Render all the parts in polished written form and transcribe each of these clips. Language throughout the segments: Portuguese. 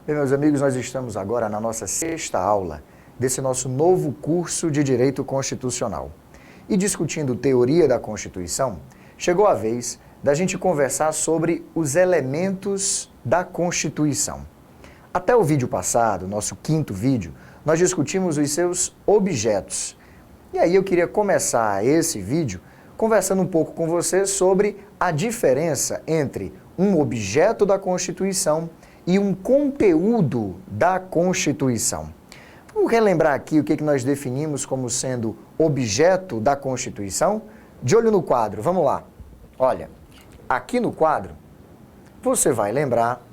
Bem, meus amigos, nós estamos agora na nossa sexta aula desse nosso novo curso de Direito Constitucional. E discutindo teoria da Constituição, chegou a vez da gente conversar sobre os elementos da Constituição. Até o vídeo passado, nosso quinto vídeo, nós discutimos os seus objetos. E aí eu queria começar esse vídeo conversando um pouco com você sobre a diferença entre um objeto da Constituição e um conteúdo da Constituição. Vamos relembrar aqui o que nós definimos como sendo objeto da Constituição? De olho no quadro, vamos lá. Olha, aqui no quadro, você vai lembrar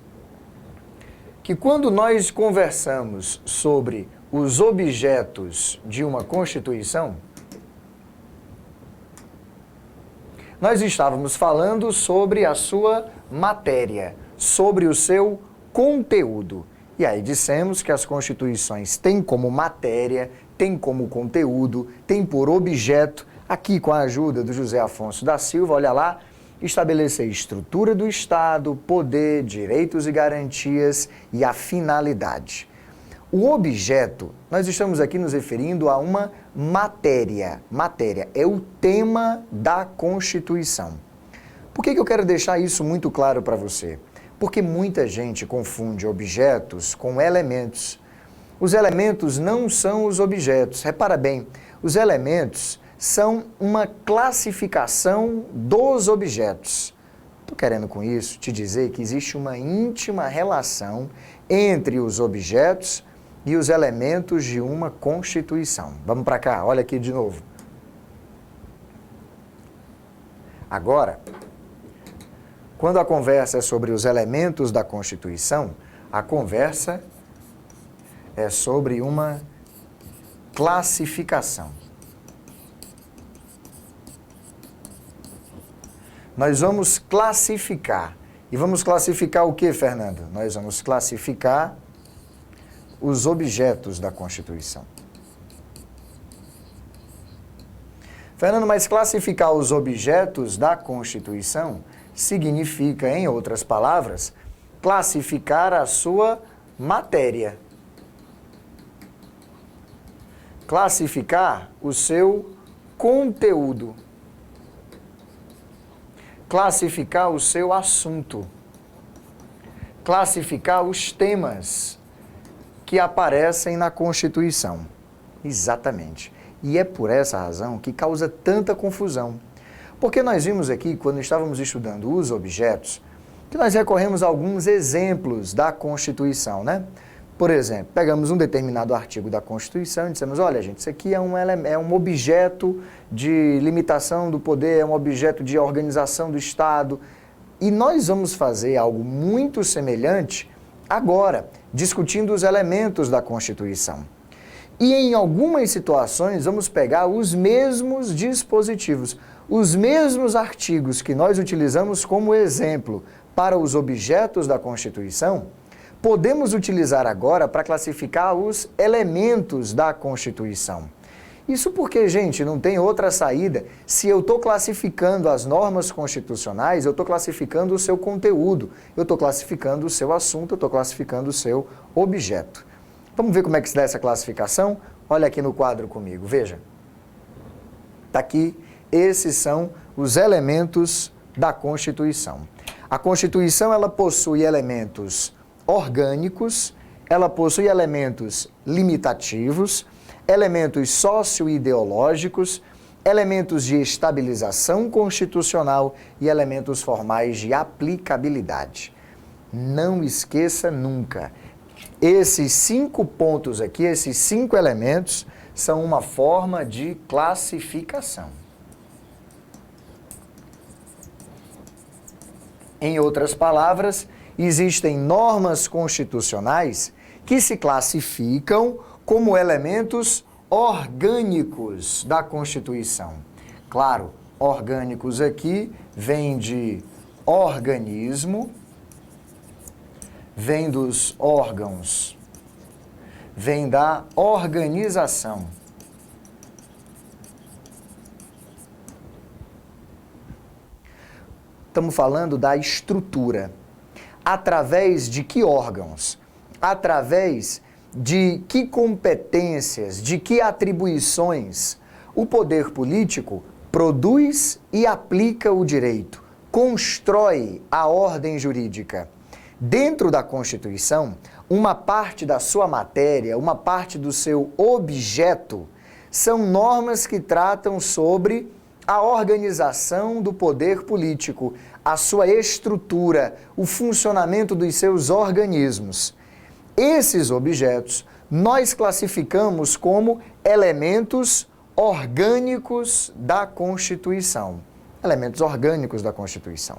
que quando nós conversamos sobre os objetos de uma Constituição, nós estávamos falando sobre a sua matéria, sobre o seu conteúdo. E aí dissemos que as Constituições têm como matéria, têm como conteúdo, têm por objeto, aqui com a ajuda do José Afonso da Silva, olha lá, estabelecer a estrutura do Estado, poder, direitos e garantias e a finalidade. O objeto, nós estamos aqui nos referindo a uma matéria. Matéria é o tema da Constituição. Por que eu quero deixar isso muito claro para você? Porque muita gente confunde objetos com elementos. Os elementos não são os objetos. Repara bem, os elementos são uma classificação dos objetos. Estou querendo com isso te dizer que existe uma íntima relação entre os objetos e os elementos de uma Constituição. Vamos para cá, olha aqui de novo. Agora, quando a conversa é sobre os elementos da Constituição, a conversa é sobre uma classificação. Nós vamos classificar. E vamos classificar o que, Fernando? Nós vamos classificar os objetos da Constituição. Fernando, mas classificar os objetos da Constituição significa, em outras palavras, classificar a sua matéria. Classificar o seu conteúdo. Classificar o seu assunto. Classificar os temas que aparecem na Constituição. Exatamente. E é por essa razão que causa tanta confusão. Porque nós vimos aqui, quando estávamos estudando os objetos, que nós recorremos a alguns exemplos da Constituição, né? Por exemplo, pegamos um determinado artigo da Constituição e dissemos, olha gente, isso aqui é um objeto de limitação do poder, é um objeto de organização do Estado. E nós vamos fazer algo muito semelhante agora, discutindo os elementos da Constituição. E em algumas situações vamos pegar os mesmos dispositivos, os mesmos artigos que nós utilizamos como exemplo para os objetos da Constituição, podemos utilizar agora para classificar os elementos da Constituição. Isso porque, gente, não tem outra saída. Se eu estou classificando as normas constitucionais, eu estou classificando o seu conteúdo, eu estou classificando o seu assunto, eu estou classificando o seu objeto. Vamos ver como é que se dá essa classificação? Olha aqui no quadro comigo, veja. Está aqui, esses são os elementos da Constituição. A Constituição, ela possui elementos orgânicos, ela possui elementos limitativos, elementos socio-ideológicos, elementos de estabilização constitucional e elementos formais de aplicabilidade. Não esqueça nunca, esses 5 pontos aqui, esses 5 elementos, são uma forma de classificação. Em outras palavras, existem normas constitucionais que se classificam como elementos orgânicos da Constituição. Claro, orgânicos aqui vem de organismo, vem dos órgãos, vem da organização. Estamos falando da estrutura. Através de que órgãos? através de que competências, de que atribuições o poder político produz e aplica o direito, constrói a ordem jurídica. Dentro da Constituição, uma parte da sua matéria, uma parte do seu objeto, são normas que tratam sobre a organização do poder político, a sua estrutura, o funcionamento dos seus organismos. Esses objetos nós classificamos como elementos orgânicos da Constituição. Elementos orgânicos da Constituição.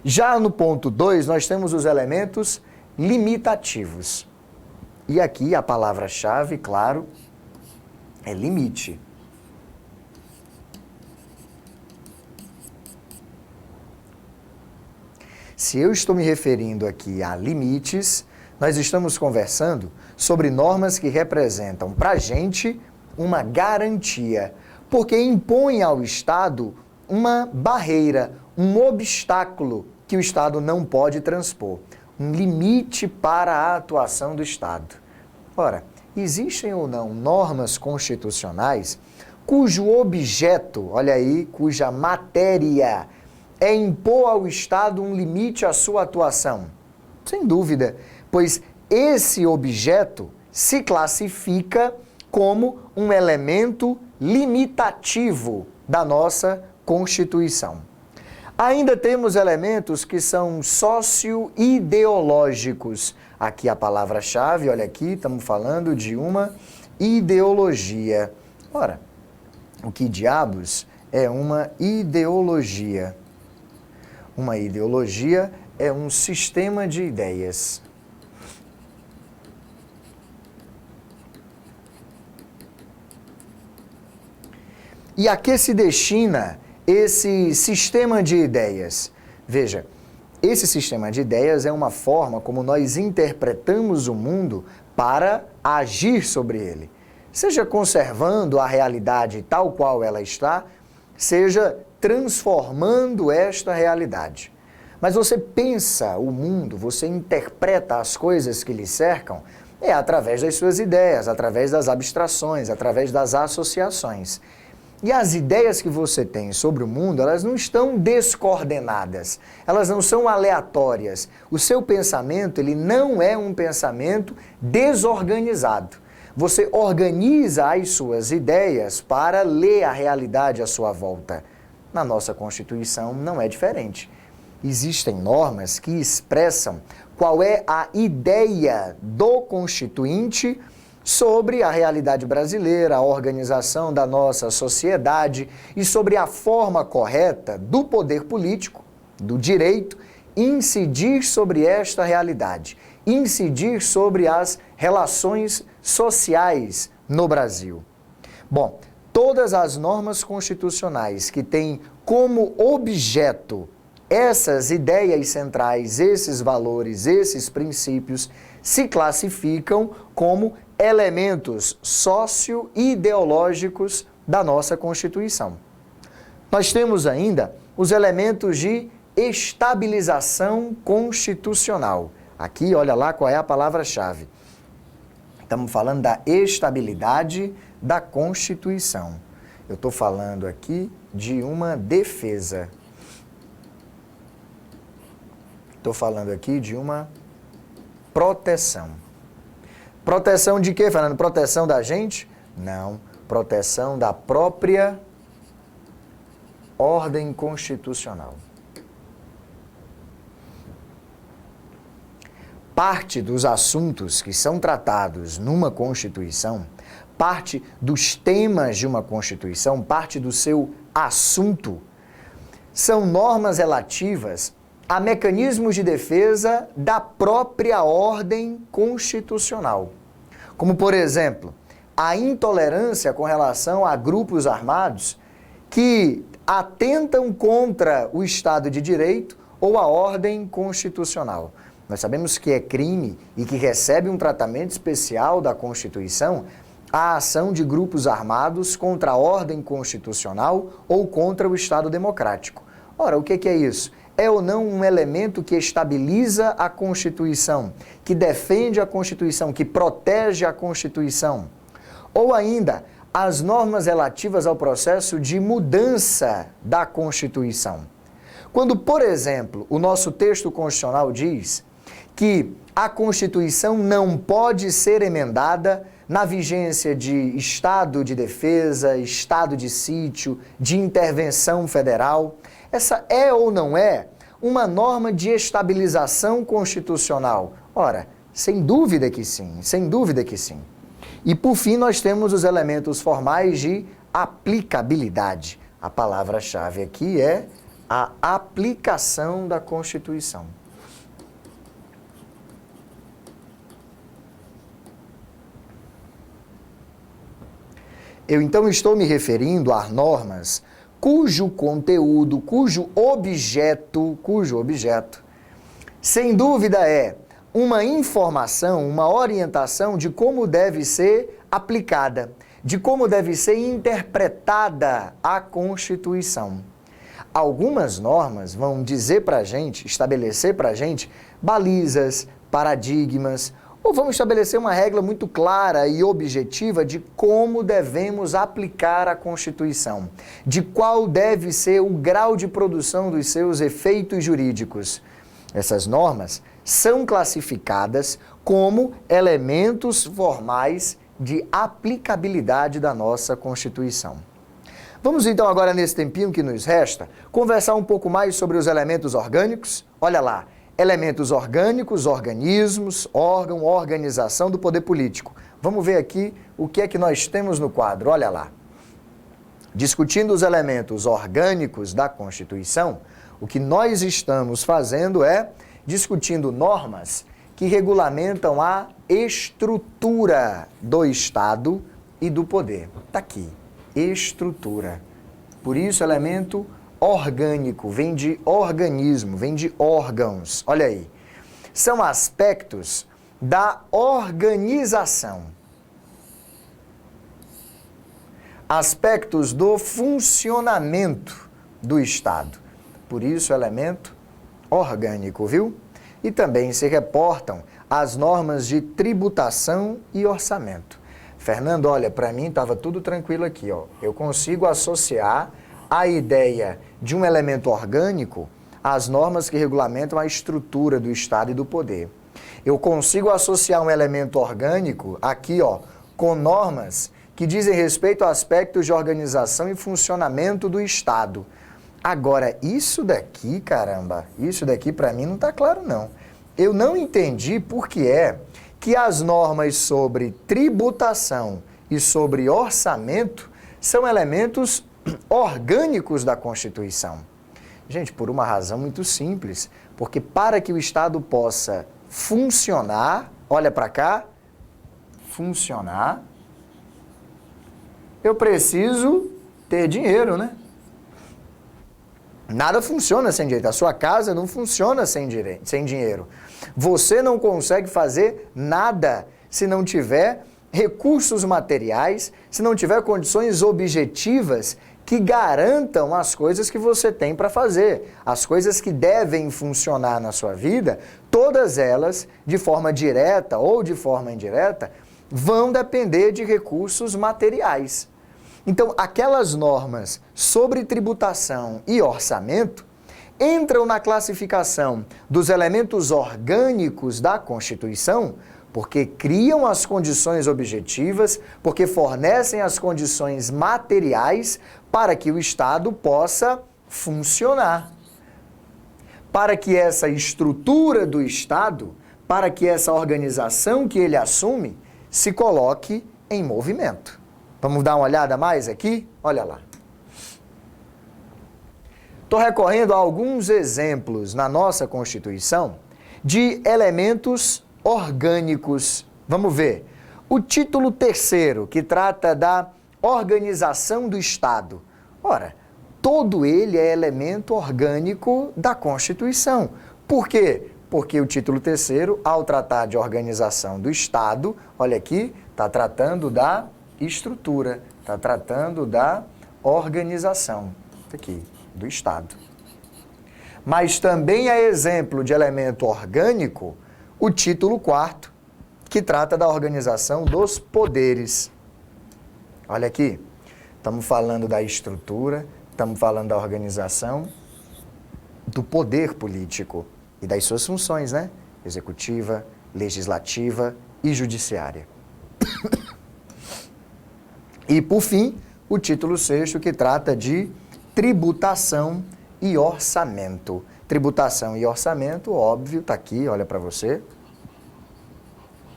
Já no ponto 2, nós temos os elementos limitativos. E aqui a palavra-chave, claro, é limite. Se eu estou me referindo aqui a limites, nós estamos conversando sobre normas que representam para a gente uma garantia, porque impõem ao Estado uma barreira, um obstáculo que o Estado não pode transpor, um limite para a atuação do Estado. Ora, existem ou não normas constitucionais cujo objeto, olha aí, cuja matéria é impor ao Estado um limite à sua atuação? Sem dúvida, pois esse objeto se classifica como um elemento limitativo da nossa Constituição. Ainda temos elementos que são socio-ideológicos. Aqui a palavra-chave, olha aqui, estamos falando de uma ideologia. Ora, o que diabos é uma ideologia? Uma ideologia é um sistema de ideias. E a que se destina esse sistema de ideias? Veja, esse sistema de ideias é uma forma como nós interpretamos o mundo para agir sobre ele. Seja conservando a realidade tal qual ela está, seja transformando esta realidade. Mas você pensa o mundo, você interpreta as coisas que lhe cercam, através das suas ideias, através das abstrações, através das associações. E as ideias que você tem sobre o mundo, elas não estão descoordenadas, elas não são aleatórias. O seu pensamento, ele não é um pensamento desorganizado. Você organiza as suas ideias para ler a realidade à sua volta. Na nossa Constituição não é diferente. Existem normas que expressam qual é a ideia do Constituinte sobre a realidade brasileira, a organização da nossa sociedade e sobre a forma correta do poder político, do direito, incidir sobre esta realidade, incidir sobre as relações sociais no Brasil. Bom, todas as normas constitucionais que têm como objeto essas ideias centrais, esses valores, esses princípios, se classificam como elementos socio-ideológicos da nossa Constituição. Nós temos ainda os elementos de estabilização constitucional. Aqui, olha lá qual é a palavra-chave. Estamos falando da estabilidade da Constituição. Eu estou falando aqui de uma defesa. Estou falando aqui de uma proteção. Proteção de quê, Fernando? Proteção da gente? Não. Proteção da própria ordem constitucional. Parte dos assuntos que são tratados numa Constituição, parte dos temas de uma Constituição, parte do seu assunto, são normas relativas a mecanismos de defesa da própria ordem constitucional. Como, por exemplo, a intolerância com relação a grupos armados que atentam contra o Estado de Direito ou a ordem constitucional. Nós sabemos que é crime e que recebe um tratamento especial da Constituição a ação de grupos armados contra a ordem constitucional ou contra o Estado democrático. Ora, o que é isso? é ou não um elemento que estabiliza a Constituição, que defende a Constituição, que protege a Constituição? Ou ainda, as normas relativas ao processo de mudança da Constituição. Quando, por exemplo, o nosso texto constitucional diz que a Constituição não pode ser emendada na vigência de estado de defesa, estado de sítio, de intervenção federal, essa é ou não é uma norma de estabilização constitucional? Ora, sem dúvida que sim, sem dúvida que sim. E por fim nós temos os elementos formais de aplicabilidade. A palavra-chave aqui é a aplicação da Constituição. Eu então estou me referindo a normas cujo conteúdo, cujo objeto, sem dúvida é uma informação, uma orientação de como deve ser aplicada, de como deve ser interpretada a Constituição. Algumas normas vão dizer para a gente, estabelecer para a gente balizas, paradigmas, ou vamos estabelecer uma regra muito clara e objetiva de como devemos aplicar a Constituição, de qual deve ser o grau de produção dos seus efeitos jurídicos. Essas normas são classificadas como elementos formais de aplicabilidade da nossa Constituição. Vamos então agora, nesse tempinho que nos resta, conversar um pouco mais sobre os elementos orgânicos. Olha lá, elementos orgânicos, organismos, órgão, organização do poder político. Vamos ver aqui o que é que nós temos no quadro, olha lá. Discutindo os elementos orgânicos da Constituição, o que nós estamos fazendo é discutindo normas que regulamentam a estrutura do Estado e do poder. Está aqui, estrutura. Por isso, elemento orgânico, vem de organismo, vem de órgãos. Olha aí. São aspectos da organização. Aspectos do funcionamento do Estado. Por isso, elemento orgânico, viu? E também se reportam as normas de tributação e orçamento. Fernando, olha, para mim estava tudo tranquilo aqui, ó. Eu consigo associar a ideia de um elemento orgânico às normas que regulamentam a estrutura do Estado e do poder. Eu consigo associar um elemento orgânico aqui, ó, com normas que dizem respeito a aspectos de organização e funcionamento do Estado. Agora, isso daqui, caramba, isso daqui para mim não está claro, não. Eu não entendi por que é que as normas sobre tributação e sobre orçamento são elementos orgânicos da Constituição. Gente, por uma razão muito simples, porque para que o Estado possa funcionar, olha para cá, funcionar, eu preciso ter dinheiro, né? Nada funciona sem dinheiro. A sua casa não funciona sem dinheiro. Você não consegue fazer nada se não tiver recursos materiais, se não tiver condições objetivas que garantam as coisas que você tem para fazer, as coisas que devem funcionar na sua vida, todas elas, de forma direta ou de forma indireta, vão depender de recursos materiais. Então, aquelas normas sobre tributação e orçamento entram na classificação dos elementos orgânicos da Constituição, porque criam as condições objetivas, porque fornecem as condições materiais para que o Estado possa funcionar. Para que essa estrutura do Estado, para que essa organização que ele assume, se coloque em movimento. Vamos dar uma olhada mais aqui? Olha lá. Estou recorrendo a alguns exemplos na nossa Constituição de elementos orgânicos. Vamos ver. O título 3º, que trata da organização do Estado. Ora, todo ele é elemento orgânico da Constituição. Por quê? Porque o título 3º, ao tratar de organização do Estado, olha aqui, está tratando da estrutura, está tratando da organização aqui, do Estado. Mas também é exemplo de elemento orgânico o título 4º, que trata da organização dos poderes. Olha aqui, estamos falando da estrutura, estamos falando da organização do poder político e das suas funções, né? Executiva, legislativa e judiciária. E, por fim, o título 6º, que trata de tributação e orçamento. Tributação e orçamento, óbvio, está aqui, olha para você.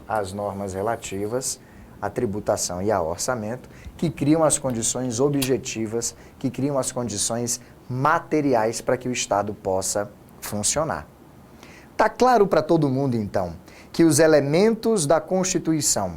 As normas relativas à tributação e ao orçamento, que criam as condições objetivas, que criam as condições materiais para que o Estado possa funcionar. Está claro para todo mundo, então, que os elementos da Constituição,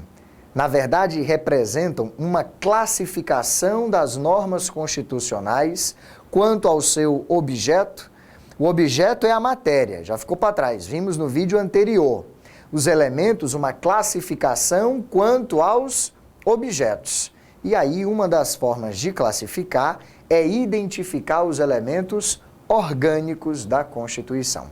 na verdade, representam uma classificação das normas constitucionais quanto ao seu objeto. O objeto é a matéria, já ficou para trás, vimos no vídeo anterior. Os elementos, uma classificação quanto aos objetos. E aí, uma das formas de classificar é identificar os elementos orgânicos da Constituição.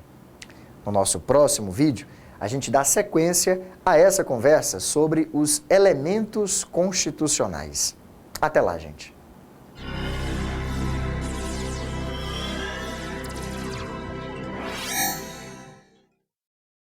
No nosso próximo vídeo, a gente dá sequência a essa conversa sobre os elementos constitucionais. Até lá, gente!